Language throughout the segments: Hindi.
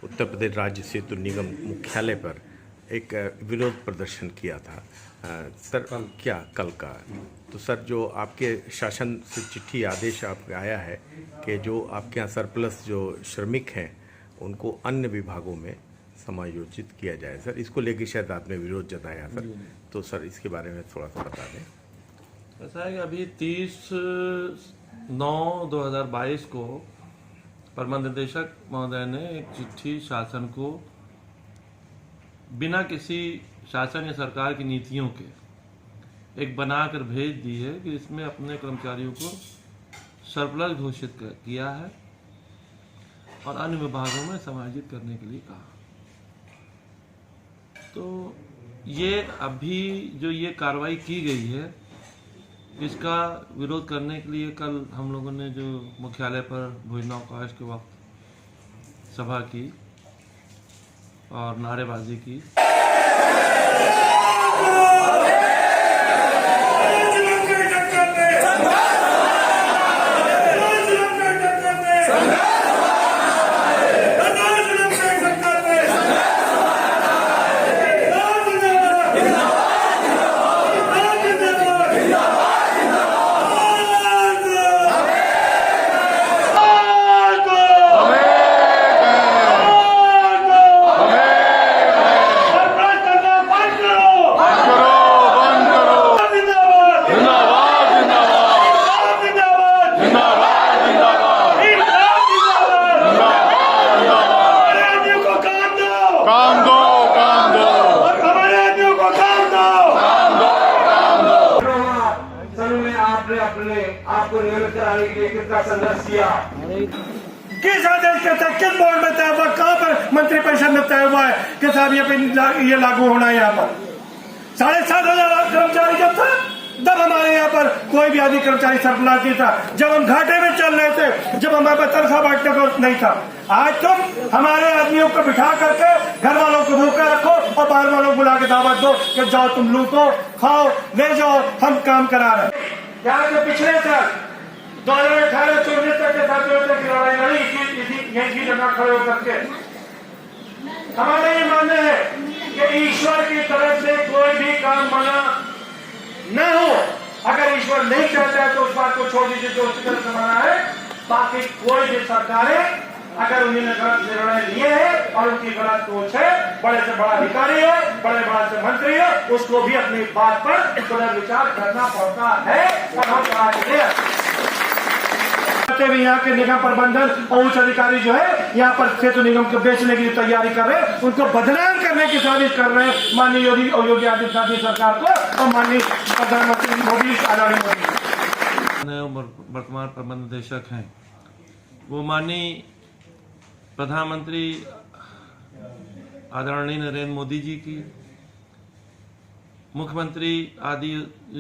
उत्तर प्रदेश राज्य सेतु निगम मुख्यालय पर एक विरोध प्रदर्शन किया था। सर क्या कल का, तो सर जो आपके शासन से चिट्ठी आदेश आपका आया है कि जो आपके यहाँ सरप्लस जो श्रमिक हैं उनको अन्य विभागों में समायोजित किया जाए। सर इसको लेकर शायद आपने विरोध जताया सर, तो सर इसके बारे में थोड़ा सा बता दें। ऐसा है कि अभी 30/9/2022 को प्रबंध निदेशक महोदय ने एक चिट्ठी शासन को बिना किसी शासन या सरकार की नीतियों के एक बनाकर भेज दी है कि इसमें अपने कर्मचारियों को सरप्लस घोषित किया है और अन्य विभागों में समायोजित करने के लिए कहा। तो ये अभी जो ये कार्रवाई की गई है इसका विरोध करने के लिए कल हम लोगों ने जो मुख्यालय पर भोजनावकाश के वक्त सभा की और नारेबाजी की। आपको नियमित कराने के लिए कितना संघर्ष किया, किस आदेश के तहत किस बोर्ड में तय हुआ, कहां पर मंत्रिपरिषद में तय हुआ है कि साहब ये लागू होना है। यहाँ पर 7,500 कर्मचारी जब था तब हमारे यहाँ पर कोई भी आदि कर्मचारी सरप्लस नहीं था। जब हम घाटे में चल रहे थे, जब हमारे पास तनख्वाह बांटने को नहीं था। आज तुम हमारे आदमियों को बिठा करके घर वालों को भूखा रखो और बाहर वालों को बुला के दावत दो कि जाओ तुम लूटो, खाओ, ले जाओ, हम काम करा रहे हैं। यहाँ जो पिछले साल 2018-19 तक के साथियों की लड़ाई लड़ी यही जगह खड़े होकर के, हमारा ये मानना है कि ईश्वर की तरफ से कोई भी काम मना न हो। अगर ईश्वर नहीं चाहता है तो उस बात को छोड़ दीजिए जो उसकी तरफ से मना है। बाकी कोई भी सरकारें अगर उन्होंने गलत निर्णय लिए हैं और उनकी गलत सोच है, बड़े से बड़ा अधिकारी हो, बड़े से मंत्री हो, उसको भी अपनी बात पर पुनर्विचार करना पड़ता है। और हम भी यहाँ के निगम प्रबंधन और उच्च अधिकारी जो है यहाँ पर सेतु निगम को बेचने की तैयारी कर रहे हैं, उनको बदनाम करने की साजिश कर रहे हैं माननीय योगी आदित्यनाथ जी सरकार को और माननीय प्रधानमंत्री मोदी आदरणीय मोदी। वर्तमान प्रबंध निदेशक हैं वो माननीय प्रधानमंत्री आदरणीय नरेंद्र मोदी जी की, मुख्यमंत्री आदि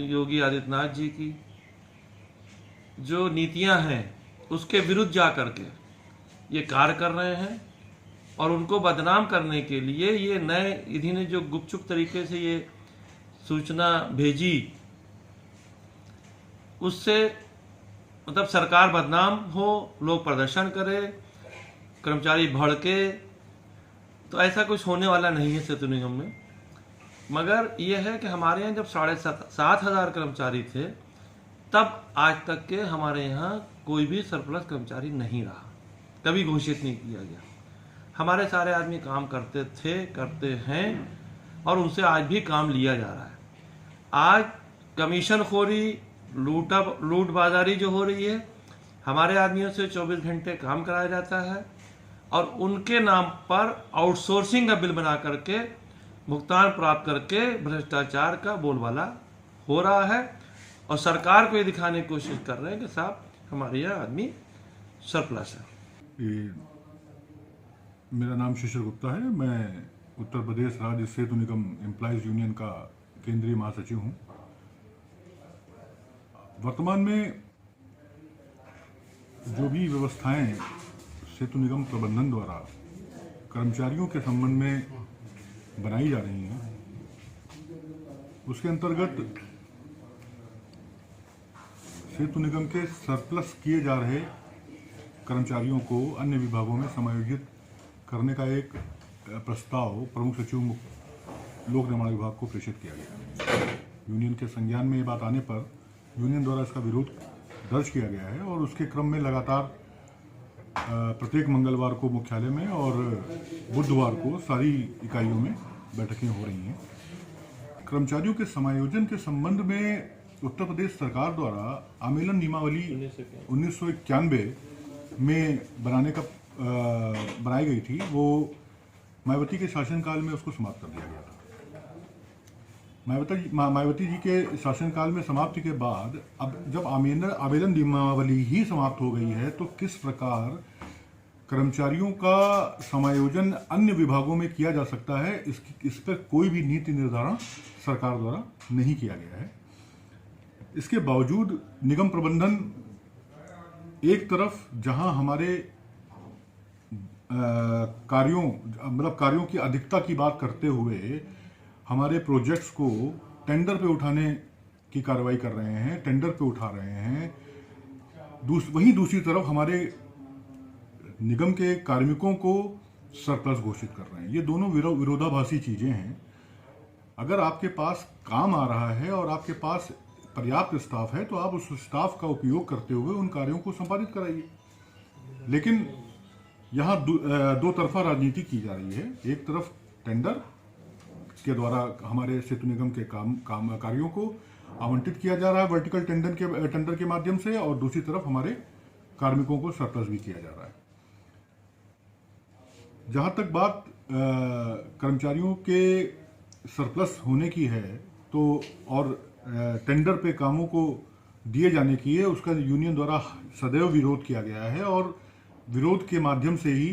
योगी आदित्यनाथ जी की जो नीतियां हैं उसके विरुद्ध जा करके ये कार्य कर रहे हैं और उनको बदनाम करने के लिए ये नए विधि ने जो गुपचुप तरीके से ये सूचना भेजी, उससे मतलब सरकार बदनाम हो, लोग प्रदर्शन करें, कर्मचारी भड़के, तो ऐसा कुछ होने वाला नहीं है सेतु निगम में। मगर यह है कि हमारे यहाँ जब 7,500 कर्मचारी थे तब आज तक के हमारे यहाँ कोई भी सरप्लस कर्मचारी नहीं रहा, कभी घोषित नहीं किया गया। हमारे सारे आदमी काम करते थे, करते हैं और उनसे आज भी काम लिया जा रहा है। आज कमीशन खोरी, लूट बाजारी जो हो रही है, हमारे आदमियों से 24 घंटे काम कराया जाता है और उनके नाम पर आउटसोर्सिंग का बिल बना करके भुगतान प्राप्त करके भ्रष्टाचार का बोलबाला हो रहा है और सरकार को ये दिखाने की कोशिश कर रहे हैं कि साहब हमारे यहाँ आदमी सरप्लस है। मेरा नाम शिशिर गुप्ता है। मैं उत्तर प्रदेश राज्य सेतु निगम एम्प्लॉइज यूनियन का केंद्रीय महासचिव हूँ। वर्तमान में जो भी व्यवस्थाएं सेतु निगम प्रबंधन द्वारा कर्मचारियों के संबंध में बनाई जा रही हैं, उसके अंतर्गत सेतु निगम के सरप्लस किए जा रहे कर्मचारियों को अन्य विभागों में समायोजित करने का एक प्रस्ताव प्रमुख सचिव लोक निर्माण विभाग को प्रेषित किया गया। यूनियन के संज्ञान में ये बात आने पर यूनियन द्वारा इसका विरोध दर्ज किया गया है और उसके क्रम में लगातार प्रत्येक मंगलवार को मुख्यालय में और बुधवार को सारी इकाइयों में बैठकें हो रही हैं। कर्मचारियों के समायोजन के संबंध में उत्तर प्रदेश सरकार द्वारा आमेलन नियमावली 1991 में बनाई गई थी, वो मायावती के शासनकाल में उसको समाप्त कर दिया गया था। मायावती जी के शासनकाल में समाप्ति के बाद अब जब आवेदन नियमावली ही समाप्त हो गई है तो किस प्रकार कर्मचारियों का समायोजन अन्य विभागों में किया जा सकता है, इस पर कोई भी नीति निर्धारण सरकार द्वारा नहीं किया गया है। इसके बावजूद निगम प्रबंधन एक तरफ जहां हमारे कार्यों की अधिकता की बात करते हुए हमारे प्रोजेक्ट्स को टेंडर पे उठाने की कार्रवाई कर रहे हैं, टेंडर पे उठा रहे हैं, वहीं दूसरी तरफ हमारे निगम के कार्मिकों को सरप्लस घोषित कर रहे हैं। ये दोनों विरोधाभासी चीजें हैं। अगर आपके पास काम आ रहा है और आपके पास पर्याप्त स्टाफ है तो आप उस स्टाफ का उपयोग करते हुए उन कार्यों को संपादित कराइए। लेकिन यहाँ दो तरफा राजनीति की जा रही है। एक तरफ टेंडर के द्वारा हमारे सेतु निगम के कार्यों को आवंटित किया जा रहा है वर्टिकल टेंडर के माध्यम से, और दूसरी तरफ हमारे कार्मिकों को सरप्लस भी किया जा रहा है। जहां तक बात कर्मचारियों के सरप्लस होने की है तो और टेंडर पे कामों को दिए जाने की है, उसका यूनियन द्वारा सदैव विरोध किया गया है और विरोध के माध्यम से ही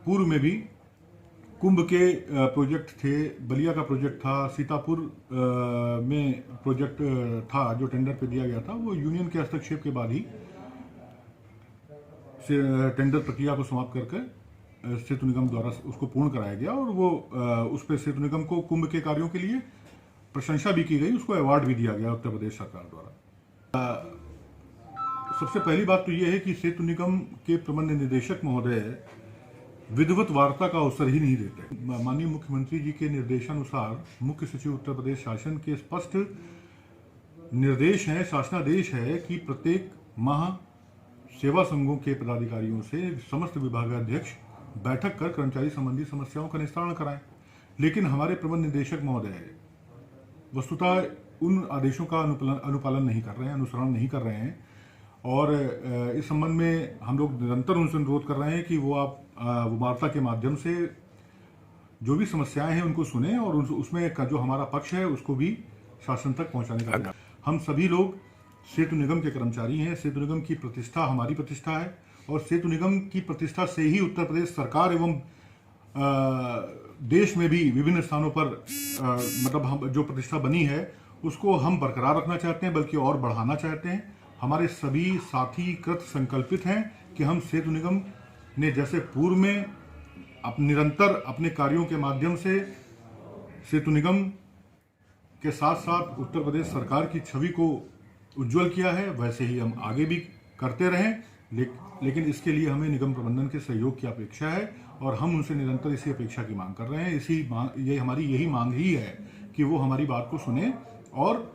पूर्व में भी कुंभ के प्रोजेक्ट थे, बलिया का प्रोजेक्ट था, सीतापुर में प्रोजेक्ट था जो टेंडर पे दिया गया था, वो यूनियन के हस्तक्षेप के बाद ही टेंडर प्रक्रिया को समाप्त करके सेतु निगम द्वारा उसको पूर्ण कराया गया और वो उस पर सेतु निगम को कुंभ के कार्यों के लिए प्रशंसा भी की गई, उसको अवार्ड भी दिया गया उत्तर प्रदेश सरकार द्वारा। सबसे पहली बात तो ये है कि सेतु निगम के प्रबंध निदेशक महोदय विधिवत वार्ता का अवसर ही नहीं देते। माननीय मुख्यमंत्री जी के निर्देशानुसार मुख्य सचिव उत्तर प्रदेश शासन के स्पष्ट निर्देश हैं, शासनादेश है कि प्रत्येक माह सेवा संघों के पदाधिकारियों से समस्त विभागाध्यक्ष बैठक कर कर्मचारी संबंधी समस्याओं का निस्तारण कराएं। लेकिन हमारे प्रबंध निदेशक महोदय वस्तुतः उन आदेशों का अनुपालन नहीं कर रहे हैं, अनुसरण नहीं कर रहे हैं और इस संबंध में हम लोग निरंतर उनसे अनुरोध कर रहे हैं कि वो आप वार्ता के माध्यम से जो भी समस्याएं हैं उनको सुने और उसमें का जो हमारा पक्ष है उसको भी शासन तक पहुंचाने का। हम सभी लोग सेतु निगम के कर्मचारी हैं। सेतु निगम की प्रतिष्ठा हमारी प्रतिष्ठा है और सेतु निगम की प्रतिष्ठा से ही उत्तर प्रदेश सरकार एवं देश में भी विभिन्न स्थानों पर मतलब हम जो प्रतिष्ठा बनी है उसको हम बरकरार रखना चाहते हैं, बल्कि और बढ़ाना चाहते हैं। हमारे सभी साथी कृत संकल्पित हैं कि हम सेतु निगम ने जैसे पूर्व में निरंतर अपने कार्यों के माध्यम से सेतु निगम के साथ साथ उत्तर प्रदेश सरकार की छवि को उज्जवल किया है, वैसे ही हम आगे भी करते रहें। लेकिन इसके लिए हमें निगम प्रबंधन के सहयोग की अपेक्षा है और हम उनसे निरंतर इसी अपेक्षा की मांग कर रहे हैं। ये हमारी यही मांग ही है कि वो हमारी बात को सुने और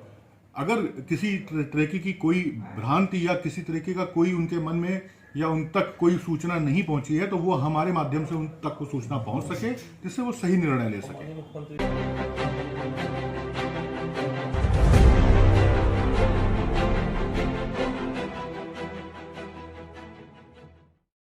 अगर किसी तरीके की कोई भ्रांति या किसी तरीके का कोई उनके मन में या उन तक कोई सूचना नहीं पहुंची है तो वो हमारे माध्यम से उन तक वो सूचना पहुंच सके जिससे वो सही निर्णय ले सके।